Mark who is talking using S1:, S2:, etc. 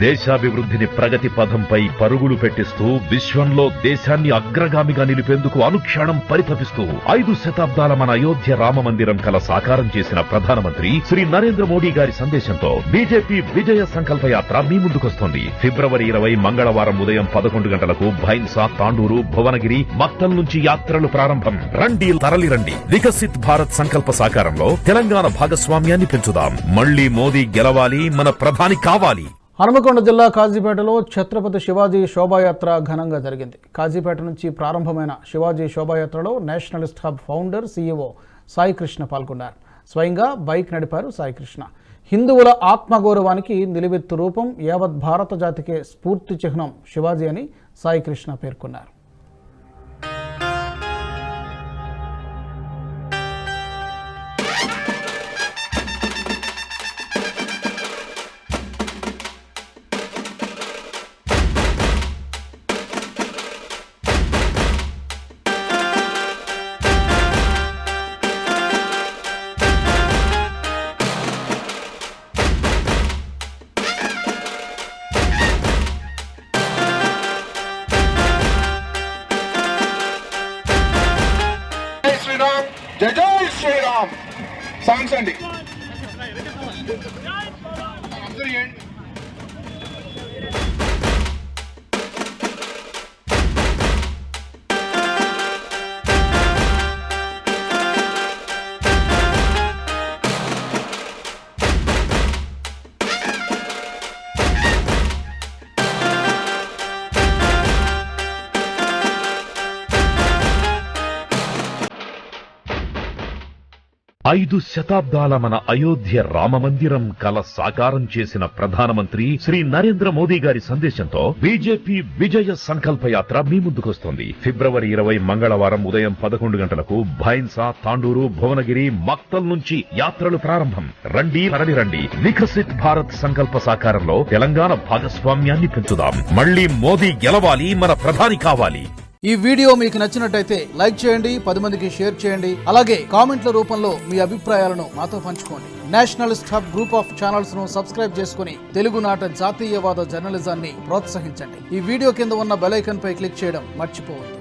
S1: దేశాభివృద్ధిని ప్రగతి పథంపై పరుగులు పెట్టిస్తూ విశ్వంలో దేశాన్ని అగ్రగామిగా నిలిపేందుకు అనుక్షణం పరితపిస్తూ 5 శతాబ్దాల మన అయోధ్య రామ మందిరం కల సాకారం చేసిన ప్రధానమంత్రి శ్రీ నరేంద్ర మోడీ గారి సందేశంతో బీజేపీ విజయ సంకల్ప యాత్ర మీ ముందుకొస్తోంది. ఫిబ్రవరి 20 మంగళవారం ఉదయం 11 గంటలకు భైన్సా, తాండూరు, భువనగిరి, మక్తల్ నుంచి యాత్రలు ప్రారంభం. రండి, తరలిరండి. వికసిత్ భారత్ సంకల్ప సాకారంలో తెలంగాణ భాగస్వామ్యాన్ని పెంచుదాం. మళ్లీ మోదీ గెలవాలి, మన ప్రధాని కావాలి.
S2: హనుమకొండ జిల్లా కాజీపేటలో ఛత్రపతి శివాజీ శోభాయాత్ర ఘనంగా జరిగింది. కాజీపేట నుంచి ప్రారంభమైన శివాజీ శోభాయాత్రలో nationalist hub founder CEO Saikrishna పాల్గొన్నారు. స్వయంగా బైక్ నడిపారు సాయికృష్ణ. హిందువుల ఆత్మగౌరవానికి నిలువెత్తు రూపం, యావత్ భారత జాతికే స్ఫూర్తి చిహ్నం శివాజీ అని సాయికృష్ణ పేర్కొన్నారు.
S3: జై జై శ్రీరామ్ సాంగ్స్ అండి.
S1: ఐదు శతాబ్దాల మన అయోధ్య రామ మందిరం కల సాకారం చేసిన ప్రధానమంత్రి శ్రీ నరేంద్ర మోదీ గారి సందేశంతో బీజేపీ విజయ సంకల్ప యాత్ర మీ ముందుకొస్తోంది. ఫిబ్రవరి 20 మంగళవారం ఉదయం 11 గంటలకు భైన్సా, తాండూరు, భువనగిరి, మక్తల్ నుంచి యాత్రలు ప్రారంభం. రండి, తరలిరండి. వికసిత్ భారత్ సంకల్ప సాకారంలో తెలంగాణ భాగస్వామ్యాన్ని పెంచుదాం. మళ్లీ మోదీ గెలవాలి, మన ప్రధాని కావాలి.
S2: ఈ వీడియో మీకు నచ్చినట్టయితే లైక్ చేయండి, 10 మందికి షేర్ చేయండి. అలాగే కామెంట్ల రూపంలో మీ అభిప్రాయాలను మాతో పంచుకోండి. Nationalist hub group of channels ను సబ్స్క్రైబ్ చేసుకుని తెలుగునాట జాతీయవాద జర్నలిజాన్ని ప్రోత్సహించండి. ఈ వీడియో కింద ఉన్న బెల్ ఐకాన్ పై క్లిక్ చేయడం మర్చిపోవద్దు.